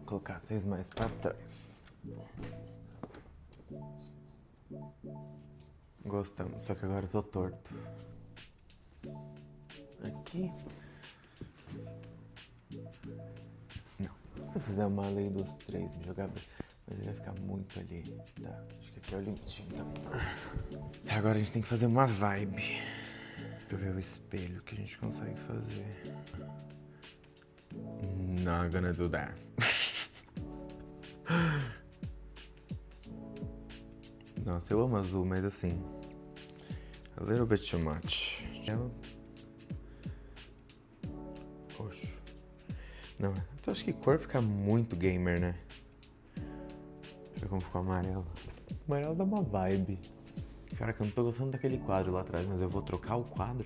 Colocar vocês mais pra trás. Gostamos, só que agora eu tô torto. Aqui. Não. Vou fazer uma lei dos três, me jogar bem. Mas ele vai ficar muito ali. Tá, acho que aqui é o limite, então. Tá, agora a gente tem que fazer uma vibe. Deixa eu ver o espelho que a gente consegue fazer. Not gonna do that. Nossa, eu amo azul, mas assim, a little bit too much. Roxo. Não, eu acho que cor fica muito gamer, né? Deixa eu ver como ficou amarelo. Amarelo dá uma vibe. Caraca, eu não tô gostando daquele quadro lá atrás, mas eu vou trocar o quadro?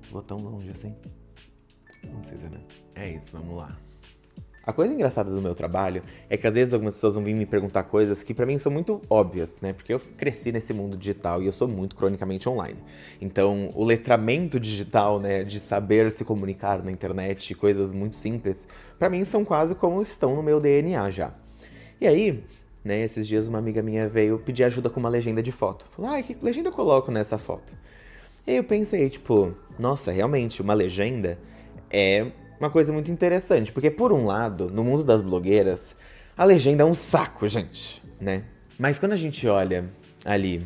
Vou tão longe assim? Não precisa, né? É isso, vamos lá. A coisa engraçada do meu trabalho é que às vezes algumas pessoas vão vir me perguntar coisas que pra mim são muito óbvias, né? Porque eu cresci nesse mundo digital e eu sou muito cronicamente online. Então, o letramento digital, né, de saber se comunicar na internet, coisas muito simples, pra mim são quase como estão no meu DNA já. E aí, né, esses dias uma amiga minha veio pedir ajuda com uma legenda de foto. Falou, que legenda eu coloco nessa foto? E aí eu pensei, tipo, nossa, realmente, uma legenda é uma coisa muito interessante. Porque, por um lado, no mundo das blogueiras, a legenda é um saco, gente, né? Mas quando a gente olha ali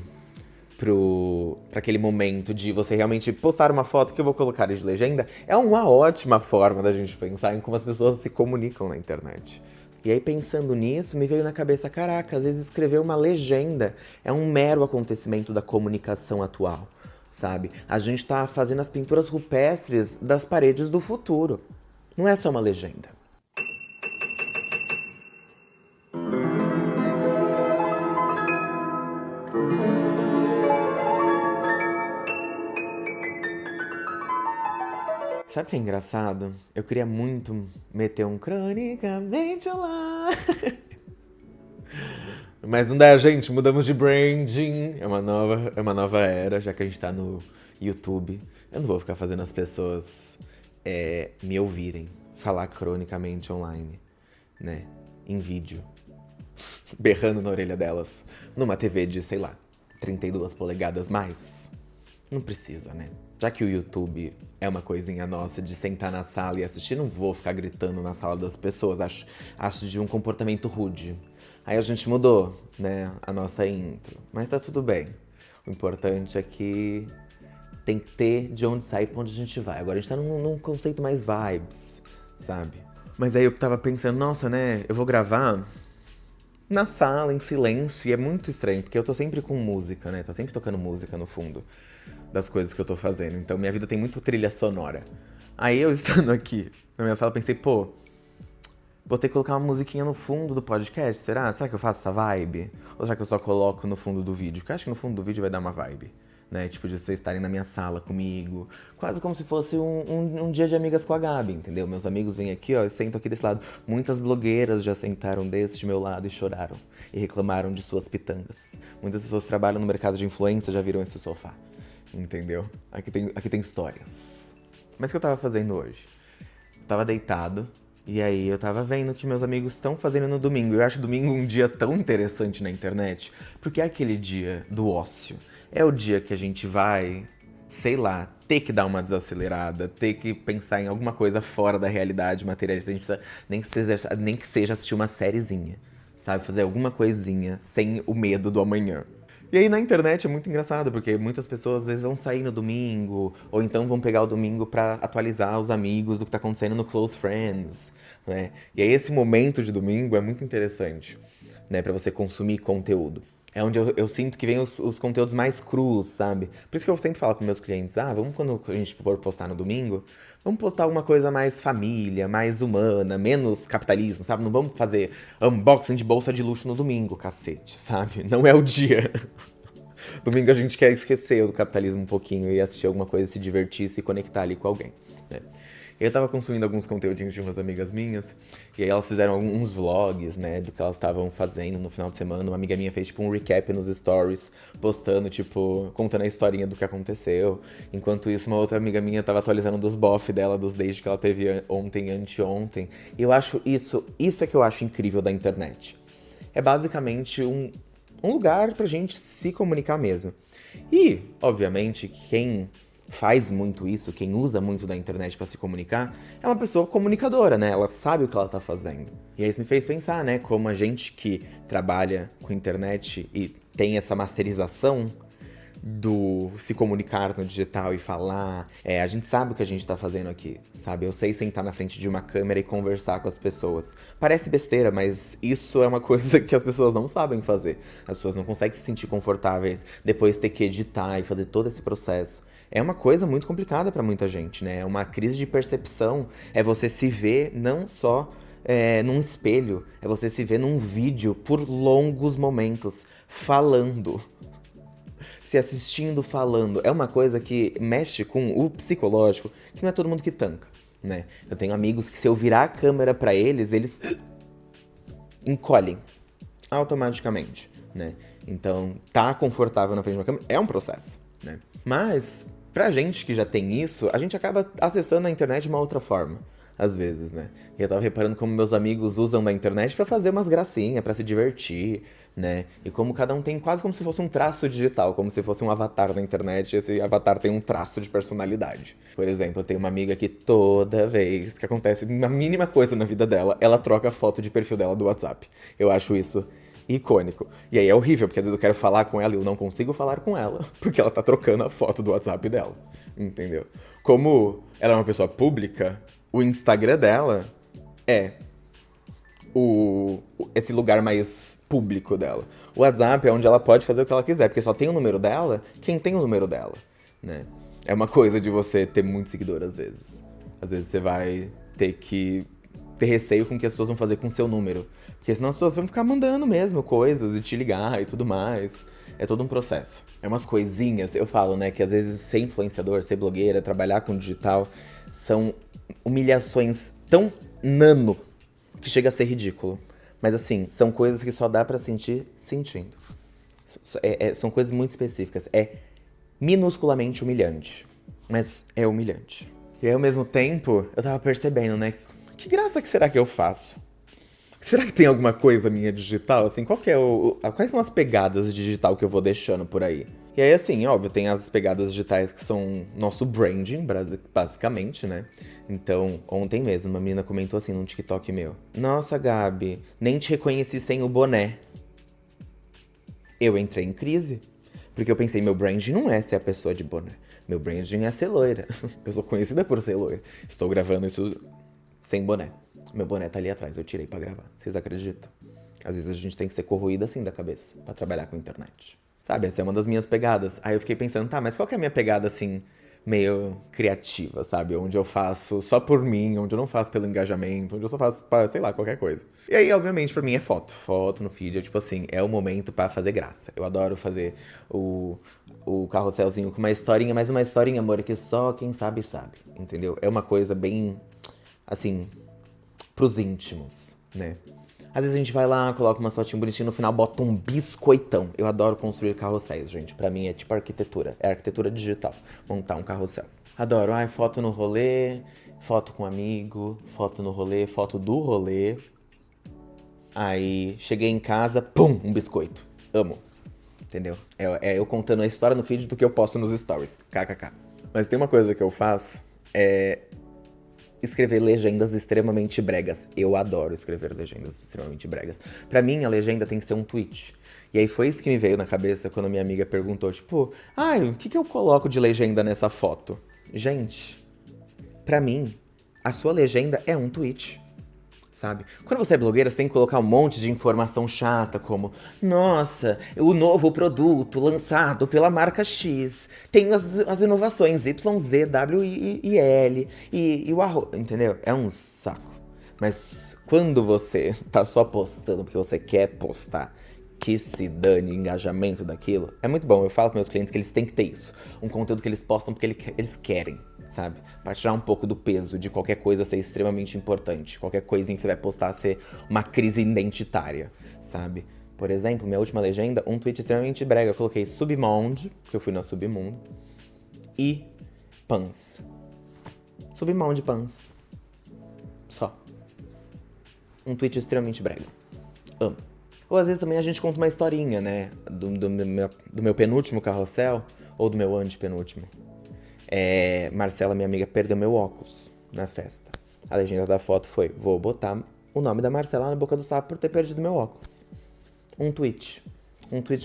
pra aquele momento de você realmente postar uma foto que eu vou colocar de legenda, é uma ótima forma da gente pensar em como as pessoas se comunicam na internet. E aí, pensando nisso, me veio na cabeça, caraca, às vezes escrever uma legenda é um mero acontecimento da comunicação atual, sabe? A gente tá fazendo as pinturas rupestres das paredes do futuro. Não é só uma legenda. Sabe o que é engraçado? Eu queria muito meter um cronicamente lá. Mas não dá, gente. Mudamos de branding. É uma nova era, já que a gente tá no YouTube. Eu não vou ficar fazendo as pessoas me ouvirem falar cronicamente online, né? Em vídeo. Berrando na orelha delas. Numa TV de, sei lá, 32 polegadas mais. Não precisa, né? Já que o YouTube é uma coisinha nossa de sentar na sala e assistir, não vou ficar gritando na sala das pessoas. Acho de um comportamento rude. Aí a gente mudou, né, a nossa intro. Mas tá tudo bem. O importante é que tem que ter de onde sair pra onde a gente vai. Agora a gente tá num conceito mais vibes, sabe? Mas aí eu tava pensando, nossa, né, eu vou gravar na sala, em silêncio, e é muito estranho, porque eu tô sempre com música, né? Tá sempre tocando música no fundo das coisas que eu tô fazendo. Então minha vida tem muito trilha sonora. Aí eu estando aqui na minha sala, pensei, pô, vou ter que colocar uma musiquinha no fundo do podcast, será? Será que eu faço essa vibe? Ou será que eu só coloco no fundo do vídeo? Porque eu acho que no fundo do vídeo vai dar uma vibe. Né? Tipo, de vocês estarem na minha sala comigo. Quase como se fosse um dia de amigas com a Gabi, entendeu? Meus amigos vêm aqui, ó, eu sento aqui desse lado. Muitas blogueiras já sentaram deste meu lado e choraram. E reclamaram de suas pitangas. Muitas pessoas que trabalham no mercado de influência já viram esse sofá. Entendeu? Aqui tem histórias. Mas o que eu tava fazendo hoje? Eu tava deitado, e aí eu tava vendo o que meus amigos estão fazendo no domingo. Eu acho domingo um dia tão interessante na internet, porque é aquele dia do ócio. É o dia que a gente vai, sei lá, ter que dar uma desacelerada, ter que pensar em alguma coisa fora da realidade materialista. A gente precisa nem que seja assistir uma sériezinha, sabe? Fazer alguma coisinha sem o medo do amanhã. E aí na internet é muito engraçado, porque muitas pessoas às vezes vão sair no domingo, ou então vão pegar o domingo pra atualizar os amigos do que tá acontecendo no Close Friends, né? E aí esse momento de domingo é muito interessante, né, pra você consumir conteúdo. É onde eu sinto que vem os conteúdos mais crus, sabe? Por isso que eu sempre falo para meus clientes, vamos quando a gente for postar no domingo, vamos postar alguma coisa mais família, mais humana, menos capitalismo, sabe? Não vamos fazer unboxing de bolsa de luxo no domingo, cacete, sabe? Não é o dia. Domingo a gente quer esquecer do capitalismo um pouquinho e assistir alguma coisa, se divertir, se conectar ali com alguém, né? Eu tava consumindo alguns conteúdinhos de umas amigas minhas, e aí elas fizeram uns vlogs, né, do que elas estavam fazendo no final de semana. Uma amiga minha fez, tipo, um recap nos stories, postando, tipo, contando a historinha do que aconteceu. Enquanto isso, uma outra amiga minha tava atualizando dos bof dela, dos dates que ela teve ontem e anteontem. E eu acho isso é que eu acho incrível da internet. É basicamente um lugar pra gente se comunicar mesmo. E, obviamente, quem faz muito isso, quem usa muito da internet pra se comunicar, é uma pessoa comunicadora, né? Ela sabe o que ela tá fazendo. E aí isso me fez pensar, né? Como a gente que trabalha com internet e tem essa masterização do se comunicar no digital e falar. A gente sabe o que a gente tá fazendo aqui, sabe? Eu sei sentar na frente de uma câmera e conversar com as pessoas. Parece besteira, mas isso é uma coisa que as pessoas não sabem fazer. As pessoas não conseguem se sentir confortáveis depois ter que editar e fazer todo esse processo. É uma coisa muito complicada pra muita gente, né? É uma crise de percepção. É você se ver não só num espelho, é você se ver num vídeo por longos momentos, falando, se assistindo falando. É uma coisa que mexe com o psicológico, que não é todo mundo que tanca, né? Eu tenho amigos que se eu virar a câmera pra eles, eles encolhem automaticamente, né? Então, tá confortável na frente de uma câmera é um processo, né? Mas, pra gente que já tem isso, a gente acaba acessando a internet de uma outra forma, às vezes, né? E eu tava reparando como meus amigos usam da internet pra fazer umas gracinhas, pra se divertir, né? E como cada um tem quase como se fosse um traço digital, como se fosse um avatar na internet, e esse avatar tem um traço de personalidade. Por exemplo, eu tenho uma amiga que toda vez que acontece uma mínima coisa na vida dela, ela troca a foto de perfil dela do WhatsApp. Eu acho isso icônico. E aí é horrível, porque às vezes eu quero falar com ela e eu não consigo falar com ela, porque ela tá trocando a foto do WhatsApp dela, entendeu? Como ela é uma pessoa pública, o Instagram dela é esse lugar mais público dela. O WhatsApp é onde ela pode fazer o que ela quiser, porque só tem o número dela quem tem o número dela, né? É uma coisa de você ter muito seguidor às vezes. Às vezes você vai ter que ter receio com o que as pessoas vão fazer com o seu número. Porque senão as pessoas vão ficar mandando mesmo coisas e te ligar e tudo mais. É todo um processo. É umas coisinhas, eu falo, né, que às vezes ser influenciador, ser blogueira, trabalhar com digital, são humilhações tão nano que chega a ser ridículo. Mas assim, são coisas que só dá pra sentir sentindo. São coisas muito específicas. É minusculamente humilhante. Mas é humilhante. E aí, ao mesmo tempo, eu tava percebendo, né? Que graça que será que eu faço? Será que tem alguma coisa minha digital? Assim, qual que é quais são as pegadas digital que eu vou deixando por aí? E aí, assim, óbvio, tem as pegadas digitais que são nosso branding, basicamente, né? Então, ontem mesmo, uma menina comentou assim num TikTok meu: Nossa, Gabi, nem te reconheci sem o boné. Eu entrei em crise, porque eu pensei, meu branding não é ser a pessoa de boné. Meu branding é ser loira. Eu sou conhecida por ser loira. Estou gravando isso sem boné. Meu boné tá ali atrás, eu tirei pra gravar. Vocês acreditam? Às vezes a gente tem que ser corroída assim da cabeça pra trabalhar com internet. Sabe, essa é uma das minhas pegadas. Aí eu fiquei pensando, tá, mas qual que é a minha pegada assim, meio criativa, sabe? Onde eu faço só por mim, onde eu não faço pelo engajamento, onde eu só faço pra, sei lá, qualquer coisa. E aí, obviamente, pra mim é foto. Foto no feed é tipo assim, é o momento pra fazer graça. Eu adoro fazer o carrosselzinho com uma historinha, mas uma historinha, amor, que só quem sabe sabe, entendeu? É uma coisa bem, assim, pros íntimos, né? Às vezes a gente vai lá, coloca uma fotinha bonitinha, no final bota um biscoitão. Eu adoro construir carrosséis, gente. Pra mim é tipo arquitetura. É arquitetura digital. Montar um carrossel. Adoro. Ai, foto no rolê, foto com amigo, foto no rolê, foto do rolê. Aí, cheguei em casa, pum, um biscoito. Amo. Entendeu? É eu contando a história no feed do que eu posto nos stories. KKK. Mas tem uma coisa que eu faço, escrever legendas extremamente bregas. Eu adoro escrever legendas extremamente bregas. Pra mim, a legenda tem que ser um tweet. E aí foi isso que me veio na cabeça quando minha amiga perguntou, tipo, o que eu coloco de legenda nessa foto? Gente, pra mim, a sua legenda é um tweet. Sabe? Quando você é blogueira, você tem que colocar um monte de informação chata, como nossa, o novo produto lançado pela marca X tem as inovações Y, Z, W e L e o arroz, entendeu? É um saco. Mas quando você tá só postando porque você quer postar, que se dane o engajamento daquilo, é muito bom. Eu falo para meus clientes que eles têm que ter isso. Um conteúdo que eles postam porque eles querem. sabe? Pra tirar um pouco do peso de qualquer coisa ser extremamente importante, qualquer coisinha que você vai postar ser uma crise identitária, sabe? Por exemplo, minha última legenda, um tweet extremamente brega, eu coloquei Submonde, porque eu fui na Submundo, e Pans. Submonde Pans. Só. Um tweet extremamente brega. Amo. Ou às vezes também a gente conta uma historinha, né? Do meu penúltimo carrossel, ou do meu antepenúltimo. Marcela, minha amiga, perdeu meu óculos na festa. A legenda da foto foi: vou botar o nome da Marcela na boca do sapo por ter perdido meu óculos. Um tweet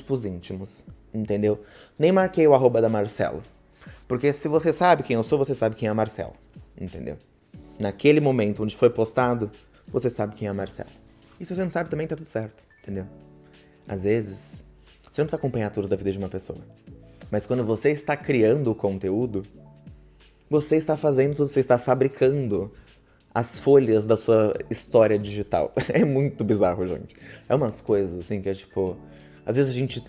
pros íntimos, entendeu? Nem marquei o arroba da Marcela. Porque se você sabe quem eu sou, você sabe quem é a Marcela, entendeu? Naquele momento onde foi postado, você sabe quem é a Marcela. E se você não sabe também, tá tudo certo, entendeu? Às vezes, você não precisa acompanhar tudo da vida de uma pessoa. Mas quando você está criando o conteúdo, você está fazendo tudo, você está fabricando as folhas da sua história digital. É muito bizarro, gente. É umas coisas assim que é tipo... Às vezes a gente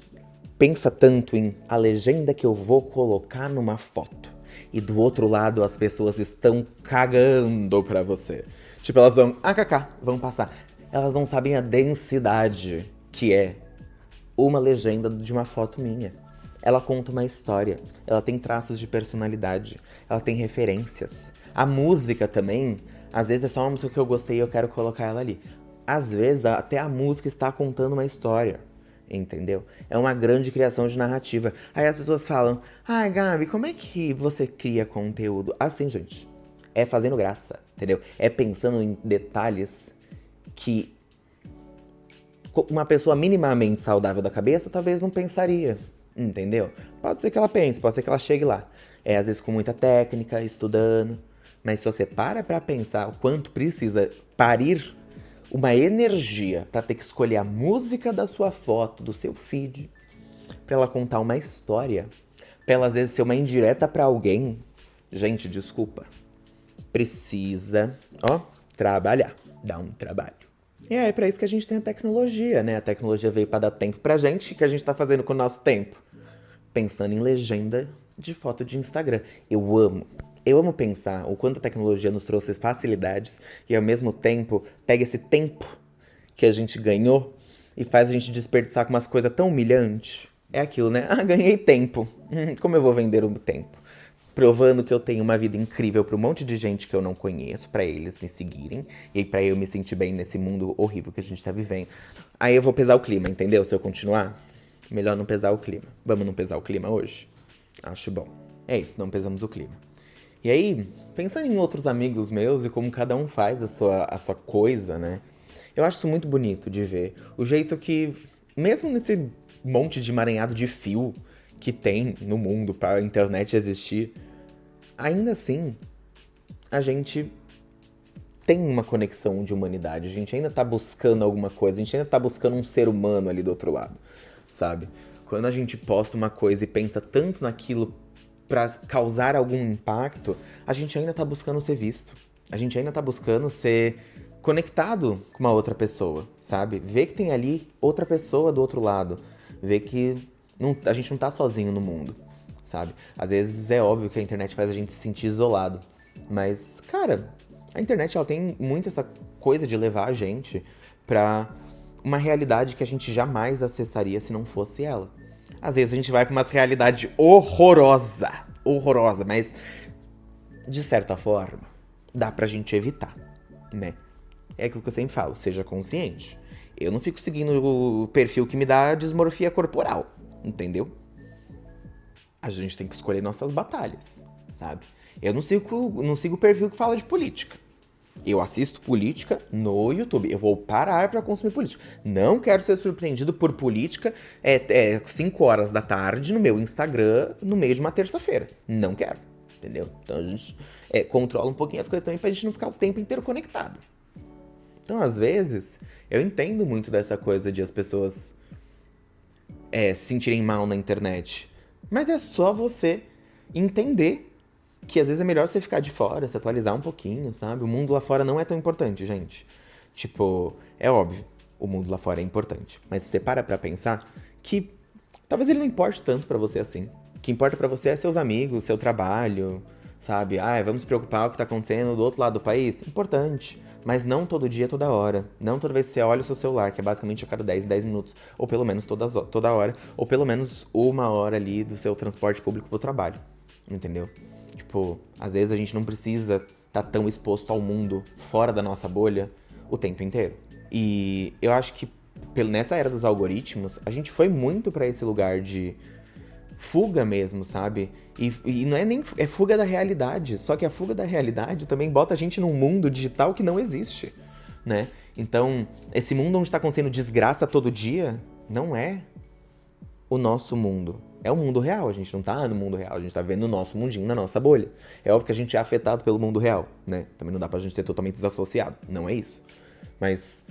pensa tanto em a legenda que eu vou colocar numa foto. E do outro lado as pessoas estão cagando pra você. Tipo, elas vão... vão passar. Elas não sabem a densidade que é uma legenda de uma foto minha. Ela conta uma história, ela tem traços de personalidade, ela tem referências. A música também, às vezes é só uma música que eu gostei e eu quero colocar ela ali. Às vezes até a música está contando uma história, entendeu? É uma grande criação de narrativa. Aí as pessoas falam: ai, Gabi, como é que você cria conteúdo? Assim, gente, é fazendo graça, entendeu? É pensando em detalhes que uma pessoa minimamente saudável da cabeça talvez não pensaria, entendeu? Pode ser que ela pense, pode ser que ela chegue lá. Às vezes com muita técnica, estudando. Mas se você pra pensar o quanto precisa parir uma energia pra ter que escolher a música da sua foto, do seu feed, pra ela contar uma história, pra ela às vezes ser uma indireta pra alguém, gente, desculpa. Precisa, trabalhar. Dá um trabalho. E é pra isso que a gente tem a tecnologia, né? A tecnologia veio pra dar tempo pra gente. O que a gente tá fazendo com o nosso tempo? Pensando em legenda de foto de Instagram. Eu amo pensar o quanto a tecnologia nos trouxe facilidades e ao mesmo tempo pega esse tempo que a gente ganhou e faz a gente desperdiçar com umas coisas tão humilhantes. É aquilo, né? Ganhei tempo. Como eu vou vender o tempo? Provando que eu tenho uma vida incrível pra um monte de gente que eu não conheço, pra eles me seguirem e pra eu me sentir bem nesse mundo horrível que a gente tá vivendo. Aí eu vou pesar o clima, entendeu? Se eu continuar, melhor não pesar o clima. Vamos não pesar o clima hoje? Acho bom. É isso, não pesamos o clima. E aí, pensando em outros amigos meus e como cada um faz a sua coisa, né? Eu acho isso muito bonito de ver. O jeito que, mesmo nesse monte de emaranhado de fio que tem no mundo pra internet existir, ainda assim, a gente tem uma conexão de humanidade. A gente ainda tá buscando alguma coisa. A gente ainda tá buscando um ser humano ali do outro lado, sabe? Quando a gente posta uma coisa e pensa tanto naquilo pra causar algum impacto, a gente ainda tá buscando ser visto. A gente ainda tá buscando ser conectado com uma outra pessoa, sabe? Ver que tem ali outra pessoa do outro lado. Ver que a gente não tá sozinho no mundo, sabe? Às vezes é óbvio que a internet faz a gente se sentir isolado. Mas, cara, a internet ela tem muito essa coisa de levar a gente pra uma realidade que a gente jamais acessaria se não fosse ela. Às vezes a gente vai pra uma realidade horrorosa, mas de certa forma dá pra gente evitar, né? É aquilo que eu sempre falo, seja consciente. Eu não fico seguindo o perfil que me dá dismorfia corporal, entendeu? A gente tem que escolher nossas batalhas, sabe? Eu não sigo o perfil que fala de política. Eu assisto política no YouTube. Eu vou parar pra consumir política. Não quero ser surpreendido por política 5 horas da tarde no meu Instagram no meio de uma terça-feira. Não quero, entendeu? Então a gente controla um pouquinho as coisas também pra gente não ficar o tempo inteiro conectado. Então, às vezes, eu entendo muito dessa coisa de as pessoas se sentirem mal na internet. Mas é só você entender que às vezes é melhor você ficar de fora, se atualizar um pouquinho, sabe? O mundo lá fora não é tão importante, gente. Tipo, é óbvio, o mundo lá fora é importante. Mas você para pra pensar que talvez ele não importe tanto pra você assim. O que importa pra você é seus amigos, seu trabalho, sabe? Ah, vamos se preocupar com o que tá acontecendo do outro lado do país? Importante. Mas não todo dia, toda hora. Não toda vez que você olha o seu celular, que é basicamente a cada 10 minutos, ou pelo menos toda hora, ou pelo menos 1 hora ali do seu transporte público pro trabalho. Entendeu? Tipo, às vezes a gente não precisa estar tão exposto ao mundo fora da nossa bolha o tempo inteiro. E eu acho que nessa era dos algoritmos, a gente foi muito pra esse lugar de fuga mesmo, sabe? E não é nem é fuga da realidade, só que a fuga da realidade também bota a gente num mundo digital que não existe, né? Então, esse mundo onde tá acontecendo desgraça todo dia, não é o nosso mundo. É o mundo real, a gente não tá no mundo real, a gente tá vivendo o nosso mundinho, na nossa bolha. É óbvio que a gente é afetado pelo mundo real, né? Também não dá pra gente ser totalmente desassociado, não é isso. Mas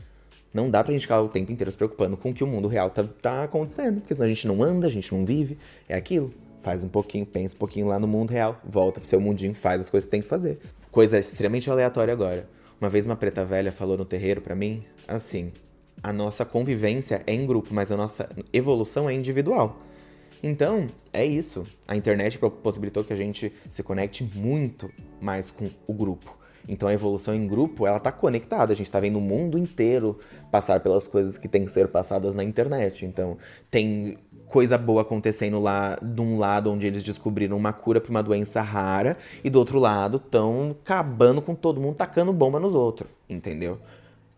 não dá pra gente ficar o tempo inteiro se preocupando com o que o mundo real tá acontecendo, porque senão a gente não anda, a gente não vive, é aquilo. Faz um pouquinho, pensa um pouquinho lá no mundo real, volta pro seu mundinho, faz as coisas que tem que fazer. Coisa extremamente aleatória agora. Uma vez uma preta velha falou no terreiro pra mim, assim, a nossa convivência é em grupo, mas a nossa evolução é individual. Então, é isso. A internet possibilitou que a gente se conecte muito mais com o grupo. Então a evolução em grupo, ela tá conectada. A gente tá vendo o mundo inteiro passar pelas coisas que tem que ser passadas na internet. Então, tem coisa boa acontecendo lá de um lado onde eles descobriram uma cura pra uma doença rara, e do outro lado estão acabando com todo mundo, tacando bomba nos outros, entendeu?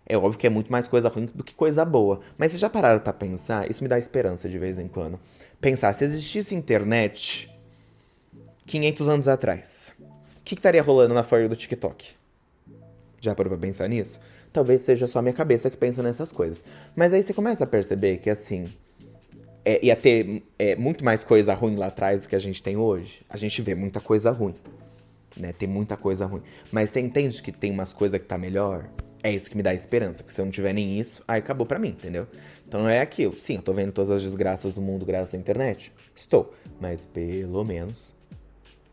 É óbvio que é muito mais coisa ruim do que coisa boa. Mas vocês já pararam pra pensar? Isso me dá esperança de vez em quando. Pensar, se existisse internet 500 anos atrás, o que estaria rolando na for you do TikTok? Já parou pra pensar nisso? Talvez seja só a minha cabeça que pensa nessas coisas. Mas aí você começa a perceber que, assim, ia ter muito mais coisa ruim lá atrás do que a gente tem hoje. A gente vê muita coisa ruim, né? Tem muita coisa ruim. Mas você entende que tem umas coisas que tá melhor? É isso que me dá esperança, porque se eu não tiver nem isso, aí acabou pra mim, entendeu? Então é aquilo. Sim, eu tô vendo todas as desgraças do mundo graças à internet. Estou. Mas pelo menos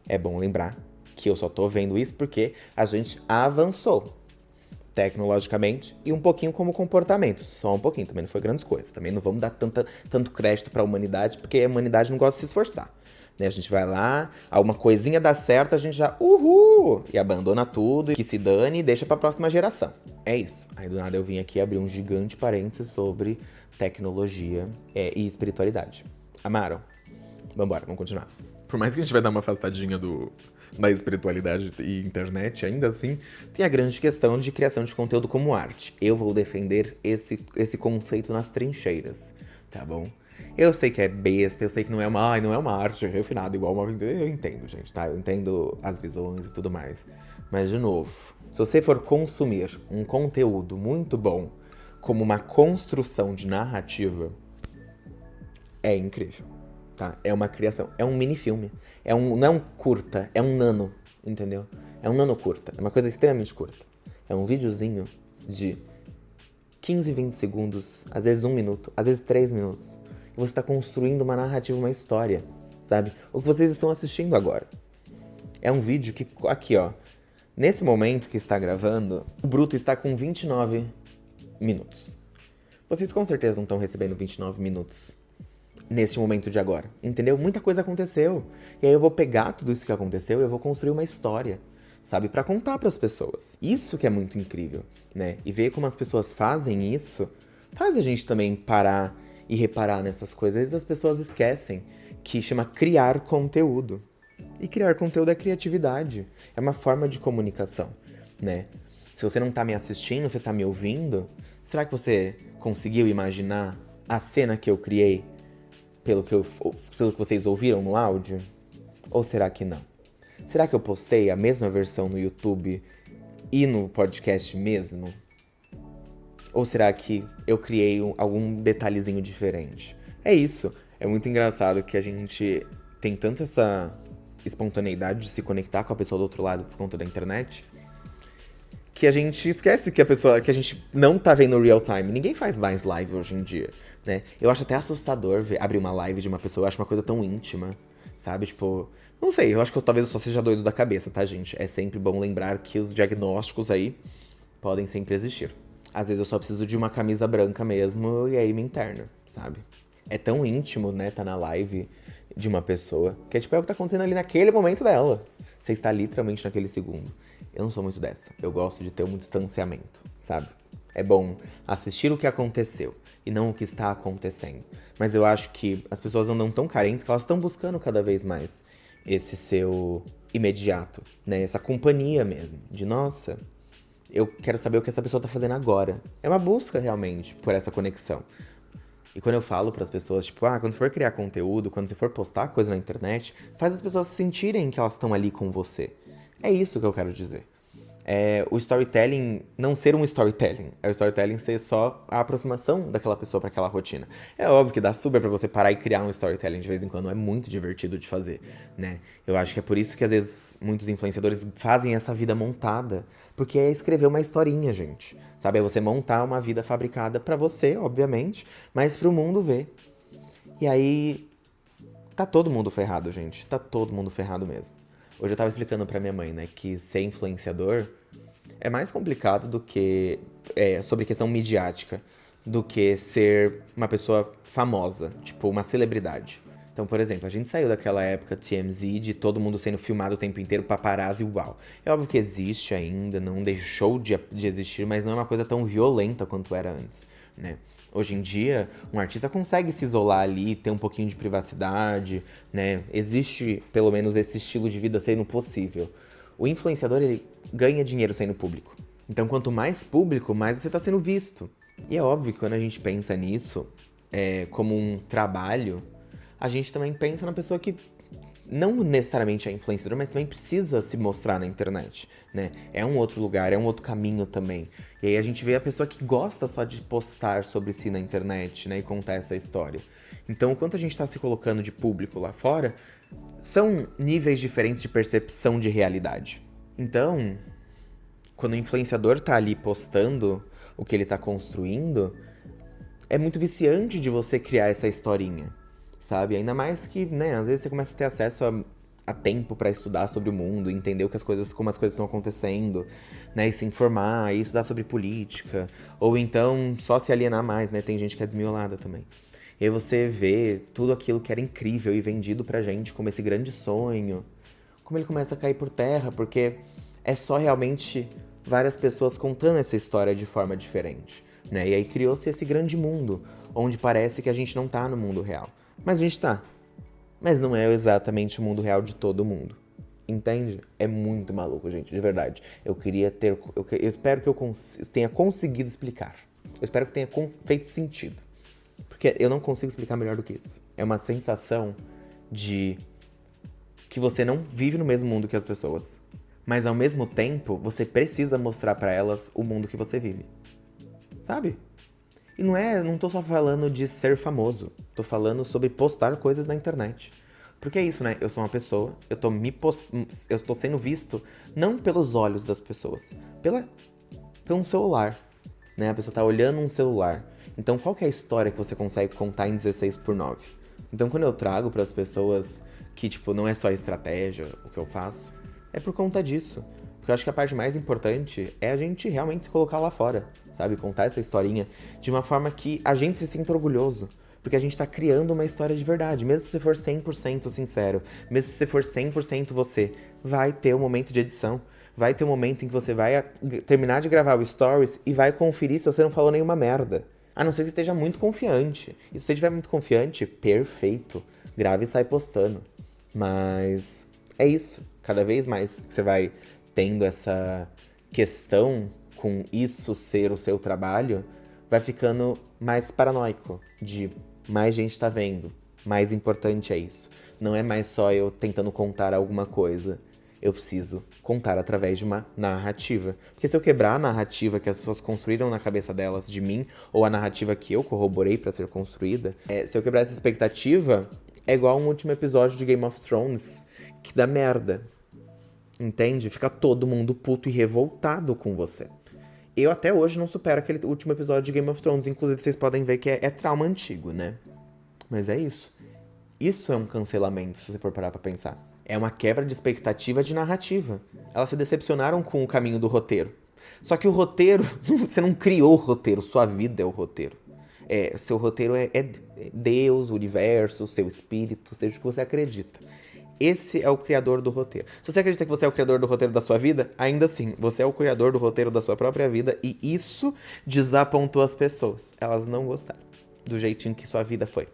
é bom lembrar que eu só tô vendo isso porque a gente avançou tecnologicamente e um pouquinho como comportamento. Só um pouquinho, também não foi grandes coisas. Também não vamos dar tanto crédito pra humanidade, porque a humanidade não gosta de se esforçar. Né? A gente vai lá, alguma coisinha dá certo, a gente já uhul! E abandona tudo, e que se dane e deixa pra próxima geração. É isso. Aí do nada eu vim aqui abrir um gigante parênteses sobre tecnologia e espiritualidade. Amaram? Vambora, vamos continuar. Por mais que a gente vai dar uma afastadinha da espiritualidade e internet, ainda assim, tem a grande questão de criação de conteúdo como arte. Eu vou defender esse conceito nas trincheiras, tá bom? Eu sei que é besta, eu sei que não é uma arte refinada igual uma... Eu entendo, gente, tá? Eu entendo as visões e tudo mais. Mas, de novo, se você for consumir um conteúdo muito bom como uma construção de narrativa, é incrível, tá? É uma criação, é um mini-filme. Não é um curta, é um nano, entendeu? É um nano curta, é uma coisa extremamente curta. É um videozinho de 15, 20 segundos, às vezes 1 minuto, às vezes 3 minutos. E você está construindo uma narrativa, uma história, sabe? O que vocês estão assistindo agora. É um vídeo que, aqui ó, nesse momento que está gravando, o bruto está com 29 minutos. Vocês com certeza não estão recebendo 29 minutos nesse momento de agora, entendeu? Muita coisa aconteceu. E aí eu vou pegar tudo isso que aconteceu e eu vou construir uma história, sabe? Pra contar pras pessoas. Isso que é muito incrível, né? E ver como as pessoas fazem isso, faz a gente também parar e reparar nessas coisas. Às vezes as pessoas esquecem que chama criar conteúdo. E criar conteúdo é criatividade. É uma forma de comunicação, né? Se você não tá me assistindo, você tá me ouvindo, será que você conseguiu imaginar a cena que eu criei pelo que vocês ouviram no áudio? Ou será que não? Será que eu postei a mesma versão no YouTube e no podcast mesmo? Ou será que eu criei algum detalhezinho diferente? É isso. É muito engraçado que a gente tem tanto essa espontaneidade de se conectar com a pessoa do outro lado por conta da internet, que a gente esquece que a gente não tá vendo real time. Ninguém faz mais live hoje em dia, né? Eu acho até assustador abrir uma live de uma pessoa. Eu acho uma coisa tão íntima, sabe? Tipo, não sei, eu acho que talvez eu só seja doido da cabeça, tá, gente? É sempre bom lembrar que os diagnósticos aí podem sempre existir. Às vezes eu só preciso de uma camisa branca mesmo e aí me interno, sabe? É tão íntimo, né, tá na live de uma pessoa, que é tipo, é o que tá acontecendo ali naquele momento dela, Você está literalmente naquele segundo. Eu não sou muito dessa. Eu gosto de ter um distanciamento, sabe? É bom assistir o que aconteceu e não o que está acontecendo. Mas eu acho que as pessoas andam tão carentes que elas estão buscando cada vez mais esse seu imediato, né? Essa companhia mesmo. De, nossa, eu quero saber o que essa pessoa tá fazendo agora. É uma busca, realmente, por essa conexão. E quando eu falo pras pessoas, tipo, quando você for criar conteúdo, quando você for postar coisa na internet, faz as pessoas sentirem que elas estão ali com você. É isso que eu quero dizer. É o storytelling não ser um storytelling. É o storytelling ser só a aproximação daquela pessoa para aquela rotina. É óbvio que dá super pra você parar e criar um storytelling de vez em quando. É muito divertido de fazer, né? Eu acho que é por isso que às vezes muitos influenciadores fazem essa vida montada. Porque é escrever uma historinha, gente. Sabe? É você montar uma vida fabricada pra você, obviamente, mas pro mundo ver. E aí tá todo mundo ferrado, gente. Tá todo mundo ferrado mesmo. Hoje eu tava explicando pra minha mãe, né, que ser influenciador é mais complicado do que sobre questão midiática, do que ser uma pessoa famosa, tipo uma celebridade. Então, por exemplo, a gente saiu daquela época TMZ, de todo mundo sendo filmado o tempo inteiro, paparazzi, uau. É óbvio que existe ainda, não deixou de existir, mas não é uma coisa tão violenta quanto era antes, né? Hoje em dia, um artista consegue se isolar ali, ter um pouquinho de privacidade, né? Existe, pelo menos, esse estilo de vida sendo possível. O influenciador, ele ganha dinheiro sendo público. Então, quanto mais público, mais você está sendo visto. E é óbvio que quando a gente pensa nisso, como um trabalho, a gente também pensa na pessoa que não necessariamente é influenciador, mas também precisa se mostrar na internet, né? É um outro lugar, é um outro caminho também. E aí a gente vê a pessoa que gosta só de postar sobre si na internet, né? E contar essa história. Então, o quanto a gente tá se colocando de público lá fora, são níveis diferentes de percepção de realidade. Então, quando o influenciador tá ali postando o que ele tá construindo, é muito viciante de você criar essa historinha, sabe? Ainda mais que, né, às vezes você começa a ter acesso a tempo pra estudar sobre o mundo, entender como as coisas estão acontecendo, né, e se informar, e estudar sobre política, ou então só se alienar mais, né? Tem gente que é desmiolada também. E aí você vê tudo aquilo que era incrível e vendido pra gente como esse grande sonho, como ele começa a cair por terra, porque é só realmente várias pessoas contando essa história de forma diferente, né? E aí criou-se esse grande mundo, onde parece que a gente não tá no mundo real. Mas a gente tá. Mas não é exatamente o mundo real de todo mundo. Entende? É muito maluco, gente, de verdade. Eu espero que eu tenha conseguido explicar. Eu espero que tenha feito sentido. Porque eu não consigo explicar melhor do que isso. É uma sensação de que você não vive no mesmo mundo que as pessoas. Mas ao mesmo tempo, você precisa mostrar pra elas o mundo que você vive. Sabe? E não tô só falando de ser famoso. Tô falando sobre postar coisas na internet. Porque é isso, né? Eu sou uma pessoa, eu tô sendo visto não pelos olhos das pessoas, pelo um celular, né? A pessoa tá olhando um celular. Então, qual que é a história que você consegue contar em 16:9? Então, quando eu trago para as pessoas que, tipo, não é só estratégia o que eu faço, é por conta disso. Porque eu acho que a parte mais importante é a gente realmente se colocar lá fora, sabe? Contar essa historinha de uma forma que a gente se sinta orgulhoso. Porque a gente tá criando uma história de verdade. Mesmo se você for 100% sincero, mesmo se você for 100% você, vai ter um momento de edição. Vai ter um momento em que você vai terminar de gravar o Stories e vai conferir se você não falou nenhuma merda. A não ser que esteja muito confiante. E se você estiver muito confiante, perfeito. Grave e sai postando. Mas é isso. Cada vez mais que você vai tendo essa questão com isso ser o seu trabalho, vai ficando mais paranoico de mais gente tá vendo. Mais importante é isso. Não é mais só eu tentando contar alguma coisa. Eu preciso contar através de uma narrativa. Porque se eu quebrar a narrativa que as pessoas construíram na cabeça delas de mim, ou a narrativa que eu corroborei pra ser construída, se eu quebrar essa expectativa, é igual um último episódio de Game of Thrones que dá merda. Entende? Fica todo mundo puto e revoltado com você. Eu até hoje não supero aquele último episódio de Game of Thrones. Inclusive, vocês podem ver que é trauma antigo, né? Mas é isso. Isso é um cancelamento, se você for parar pra pensar. É uma quebra de expectativa de narrativa. Elas se decepcionaram com o caminho do roteiro. Só que o roteiro, você não criou o roteiro, sua vida é o roteiro. Seu roteiro é Deus, o universo, seu espírito, seja o que você acredita. esse é o criador do roteiro. Se você acredita que você é o criador do roteiro da sua vida, ainda assim, você é o criador do roteiro da sua própria vida e isso desapontou as pessoas. Elas não gostaram do jeitinho que sua vida foi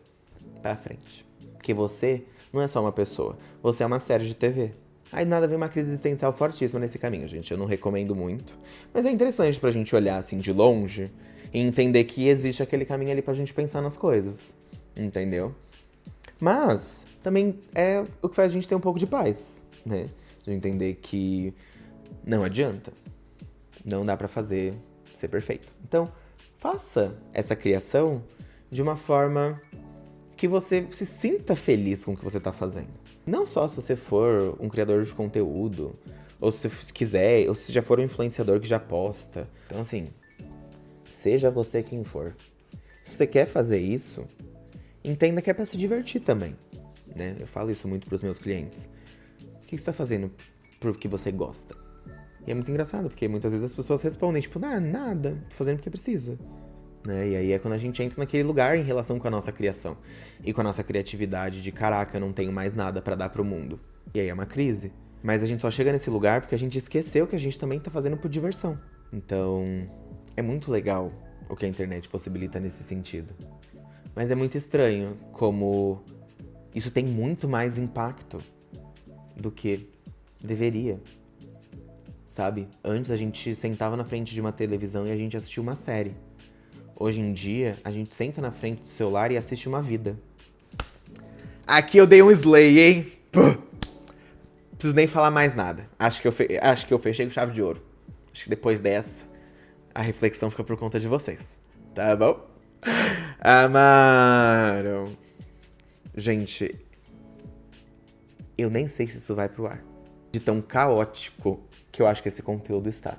pra frente. Porque você não é só uma pessoa, você é uma série de TV. Aí nada vem uma crise existencial fortíssima nesse caminho, gente. Eu não recomendo muito. Mas é interessante pra gente olhar assim de longe e entender que existe aquele caminho ali pra gente pensar nas coisas. Entendeu? Mas também é o que faz a gente ter um pouco de paz, né? De entender que não adianta. Não dá pra fazer ser perfeito. Então, faça essa criação de uma forma que você se sinta feliz com o que você tá fazendo. Não só se você for um criador de conteúdo, ou se você quiser, ou se já for um influenciador que já posta. Então, assim, seja você quem for. Se você quer fazer isso, entenda que é pra se divertir também, né? Eu falo isso muito pros meus clientes. O que você tá fazendo porque você gosta? E é muito engraçado, porque muitas vezes as pessoas respondem, tipo, nada, tô fazendo porque precisa. Né? E aí é quando a gente entra naquele lugar em relação com a nossa criação. E com a nossa criatividade de, caraca, eu não tenho mais nada pra dar pro mundo. E aí é uma crise. Mas a gente só chega nesse lugar porque a gente esqueceu que a gente também tá fazendo por diversão. Então, é muito legal o que a internet possibilita nesse sentido. Mas é muito estranho como isso tem muito mais impacto do que deveria. Sabe? Antes a gente sentava na frente de uma televisão e a gente assistia uma série. Hoje em dia, a gente senta na frente do celular e assiste uma vida. Aqui eu dei um slay, hein? Puh. Preciso nem falar mais nada. Acho que eu fechei com chave de ouro. Acho que depois dessa, a reflexão fica por conta de vocês. Tá bom? Amaram. Gente, eu nem sei se isso vai pro ar. De tão caótico que eu acho que esse conteúdo está.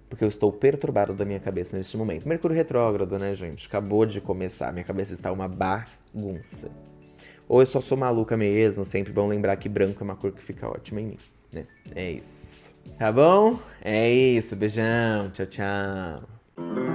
Porque eu estou perturbado da minha cabeça neste momento. Mercúrio retrógrado, né, gente? Acabou de começar. Minha cabeça está uma bagunça. Ou eu só sou maluca mesmo. Sempre bom lembrar que branco é uma cor que fica ótima em mim, né? É isso. Tá bom? É isso. Beijão. Tchau, tchau.